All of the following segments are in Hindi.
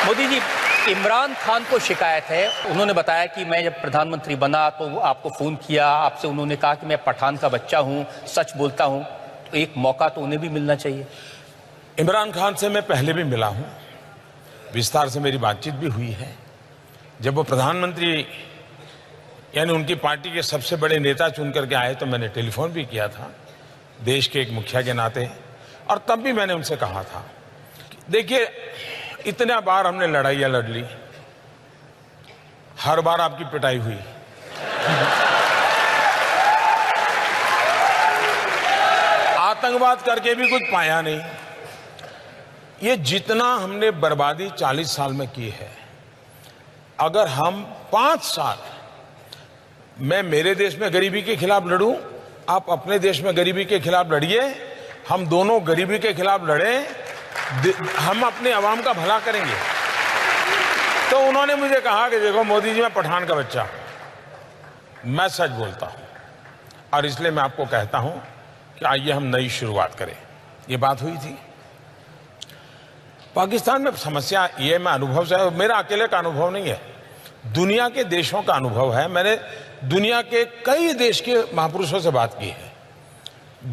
मोदी जी, इमरान खान को शिकायत है, उन्होंने बताया कि मैं जब प्रधानमंत्री बना तो आपको फोन किया, आपसे उन्होंने कहा कि मैं पठान का बच्चा हूं, सच बोलता हूं, तो एक मौका तो उन्हें भी मिलना चाहिए। इमरान खान से मैं पहले भी मिला हूं, विस्तार से मेरी बातचीत भी हुई है। जब वो प्रधानमंत्री यानी उनकी पार्टी के सबसे बड़े नेता चुन करके आए तो मैंने टेलीफोन भी किया था, देश के एक मुखिया के नाते, और तब भी मैंने उनसे कहा था, देखिए इतना बार हमने लड़ाइयां लड़ ली, हर बार आपकी पिटाई हुई। आतंकवाद करके भी कुछ पाया नहीं। ये जितना हमने बर्बादी 40 साल में की है, अगर हम 5 साल मैं मेरे देश में गरीबी के खिलाफ लड़ूं, आप अपने देश में गरीबी के खिलाफ लड़िए, हम दोनों गरीबी के खिलाफ लड़ें, हम अपने अवाम का भला करेंगे। तो उन्होंने मुझे कहा कि देखो मोदी जी, मैं पठान का बच्चा हूं, मैं सच बोलता हूं, और इसलिए मैं आपको कहता हूं कि आइए हम नई शुरुआत करें। ये बात हुई थी। पाकिस्तान में समस्या ये मैं अनुभव से, मेरा अकेले का अनुभव नहीं है, दुनिया के देशों का अनुभव है। मैंने दुनिया के कई देश के महापुरुषों से बात की है,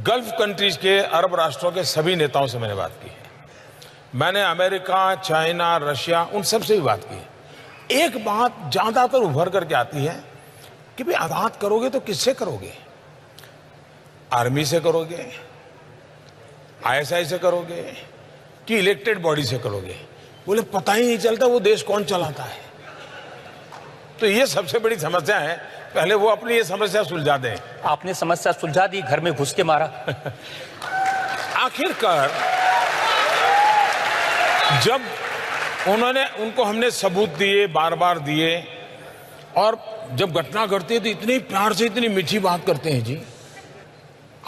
गल्फ कंट्रीज के, अरब राष्ट्रों के सभी नेताओं से मैंने बात की है, मैंने अमेरिका, चाइना, रशिया, उन सब से भी बात की है। एक बात ज्यादातर उभर करके आती है कि भाई आज़ाद करोगे तो किससे करोगे? आर्मी से करोगे, आईएसआई से करोगे, कि इलेक्टेड बॉडी से करोगे? बोले पता ही नहीं चलता वो देश कौन चलाता है। तो ये सबसे बड़ी समस्या है, पहले वो अपनी ये समस्या सुलझा दें। आपने समस्या सुलझा दी, घर में घुस के मारा। आखिरकार जब उनको हमने सबूत दिए, बार बार दिए, और जब घटना घटती है तो इतनी प्यार से, इतनी मीठी बात करते हैं जी,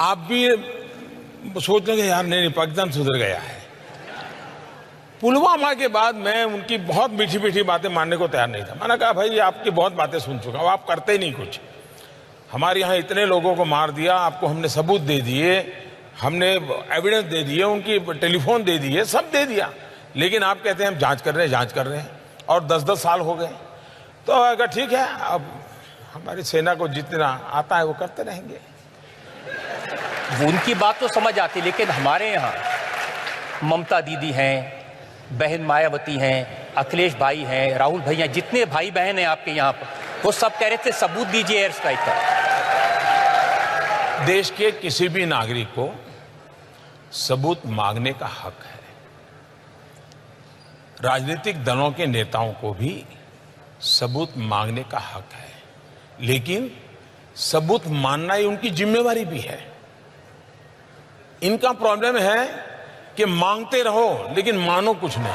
आप भी सोच लेंगे यार नहीं पाकिस्तान सुधर गया है। पुलवामा के बाद मैं उनकी बहुत मीठी मीठी बातें मानने को तैयार नहीं था। मैंने कहा भाई आपकी बहुत बातें सुन चुका हूं, आप करते ही नहीं कुछ। हमारे यहाँ इतने लोगों को मार दिया, आपको हमने सबूत दे दिए, हमने एविडेंस दे दिए, उनकी टेलीफोन दे दिए, सब दे दिया, लेकिन आप कहते हैं हम जांच कर रहे हैं, और 10-10 साल हो गए। तो अगर ठीक है, अब हमारी सेना को जितना आता है वो करते रहेंगे। उनकी बात तो समझ आती, लेकिन हमारे यहाँ ममता दीदी हैं, बहन मायावती हैं, अखिलेश भाई हैं, राहुल भाई हैं, जितने भाई बहन हैं आपके यहाँ पर, वो सब कह रहे थे सबूत दीजिए एयर स्ट्राइक का। देश के किसी भी नागरिक को सबूत मांगने का हक है। राजनीतिक दलों के नेताओं को भी सबूत मांगने का हक है, लेकिन सबूत मानना ही उनकी जिम्मेवारी भी है। इनका प्रॉब्लम है कि मांगते रहो लेकिन मानो कुछ नहीं।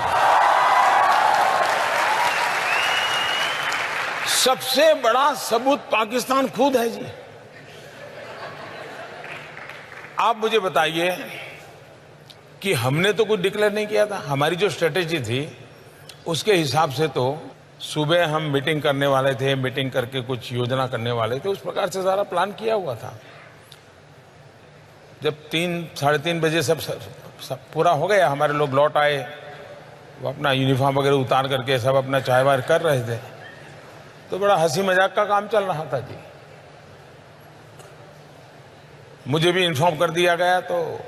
सबसे बड़ा सबूत पाकिस्तान खुद है जी। आप मुझे बताइए कि हमने तो कुछ डिक्लेयर नहीं किया था। हमारी जो स्ट्रेटेजी थी उसके हिसाब से तो सुबह हम मीटिंग करने वाले थे, मीटिंग करके कुछ योजना करने वाले थे, उस प्रकार से सारा प्लान किया हुआ था। जब 3-3:30 बजे सब पूरा हो गया, हमारे लोग लौट आए, वो अपना यूनिफॉर्म वगैरह उतार करके सब अपना चाय वाय कर रहे थे, तो बड़ा हंसी मजाक का काम चल रहा था जी। मुझे भी इन्फॉर्म कर दिया गया, तो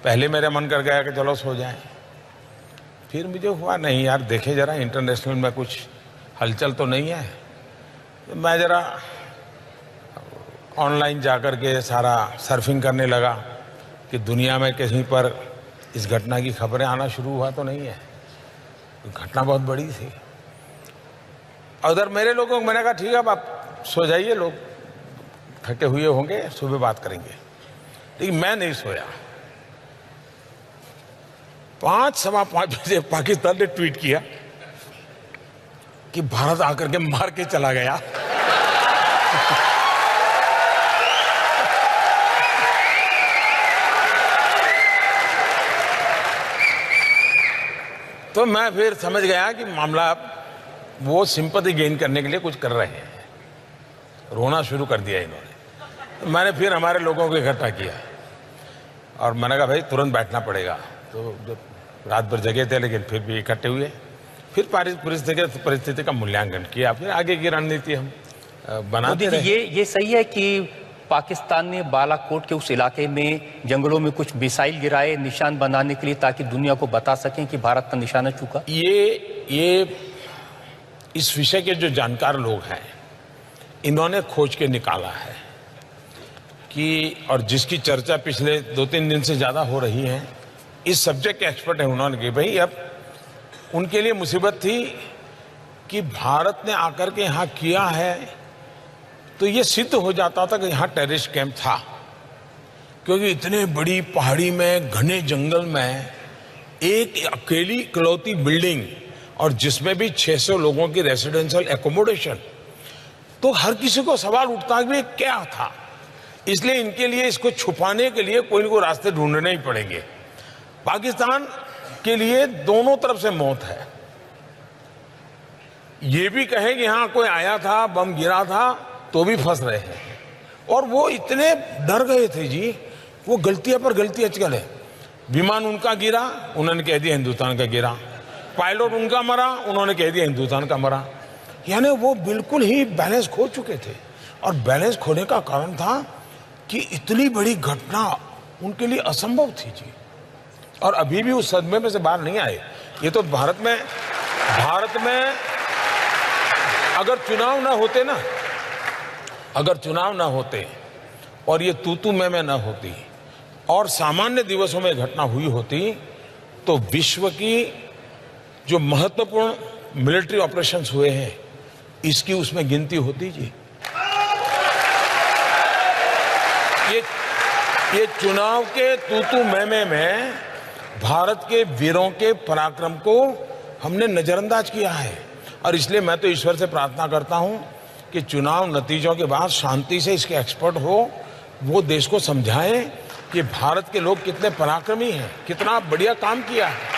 पहले मेरा मन कर गया कि चलो सो जाएं। फिर मुझे हुआ नहीं यार, देखे जरा इंटरनेशनल में कुछ हलचल तो नहीं है। तो मैं जरा ऑनलाइन जाकर के सारा सर्फिंग करने लगा कि दुनिया में कहीं पर इस घटना की खबरें आना शुरू हुआ तो नहीं है। घटना बहुत बड़ी थी। उधर मेरे लोगों को मैंने कहा ठीक है अब आप सो जाइए, लोग थके हुए होंगे, सुबह बात करेंगे। लेकिन मैं नहीं सोया। 5-5:15 बजे पाकिस्तान ने ट्वीट किया कि भारत आकर के मार के चला गया। तो मैं फिर समझ गया कि मामला वो सिंपैथी गेन करने के लिए कुछ कर रहे हैं। रोना शुरू कर दिया इन्होंने। तो मैंने फिर हमारे लोगों को इकट्ठा किया और मैंने कहा भाई तुरंत बैठना पड़ेगा। तो जब रात भर जगे थे लेकिन फिर भी इकट्ठे हुए फिर परिस्थिति का मूल्यांकन किया, फिर आगे की रणनीति हम बनाते मोदी जी, रहे। ये सही है कि पाकिस्तान ने बालाकोट के उस इलाके में जंगलों में कुछ मिसाइल गिराए निशान बनाने के लिए, ताकि दुनिया को बता सकें कि भारत का निशाना चूका? ये इस विषय के जो जानकार लोग हैं, इन्होंने खोज के निकाला है कि, और जिसकी चर्चा पिछले 2-3 दिन से ज्यादा हो रही है, इस सब्जेक्ट के एक्सपर्ट हैं, उन्होंने कहा भाई अब उनके लिए मुसीबत थी कि भारत ने आकर के यहाँ किया है तो ये सिद्ध हो जाता था कि यहाँ टेररिस्ट कैंप था, क्योंकि इतने बड़ी पहाड़ी में घने जंगल में एक अकेली इकलौती बिल्डिंग और जिसमें भी 600 लोगों की रेसिडेंशियल एकोमोडेशन, तो हर किसी को सवाल उठता है कि क्या था। इसलिए इनके लिए इसको छुपाने के लिए कोई न कोई रास्ते ढूंढने ही पड़ेंगे। पाकिस्तान के लिए दोनों तरफ से मौत है। ये भी कहे कि यहां कोई आया था, बम गिरा था, तो भी फंस रहे हैं। और वो इतने डर गए थे जी, वो गलतियां पर गलतियां चले। विमान उनका गिरा, उन्होंने कह दिया हिंदुस्तान का गिरा। पायलट उनका मरा, उन्होंने कह दिया हिंदुस्तान का मरा। यानी वो बिल्कुल ही बैलेंस खो चुके थे। और बैलेंस खोने का कारण था कि इतनी बड़ी घटना उनके लिए असंभव थी जी। और अभी भी उस सदमे में से बाहर नहीं आए। ये तो भारत में अगर चुनाव ना होते ना, अगर चुनाव ना होते और ये तू मैं ना होती और सामान्य दिवसों में घटना हुई होती, तो विश्व की जो महत्वपूर्ण मिलिट्री ऑपरेशंस हुए हैं, इसकी उसमें गिनती होती जी। ये चुनाव के तू मैं में भारत के वीरों के पराक्रम को हमने नजरअंदाज किया है। और इसलिए मैं तो ईश्वर से प्रार्थना करता हूं कि चुनाव नतीजों के बाद शांति से इसके एक्सपर्ट हो, वो देश को समझाएं कि भारत के लोग कितने पराक्रमी हैं, कितना बढ़िया काम किया है।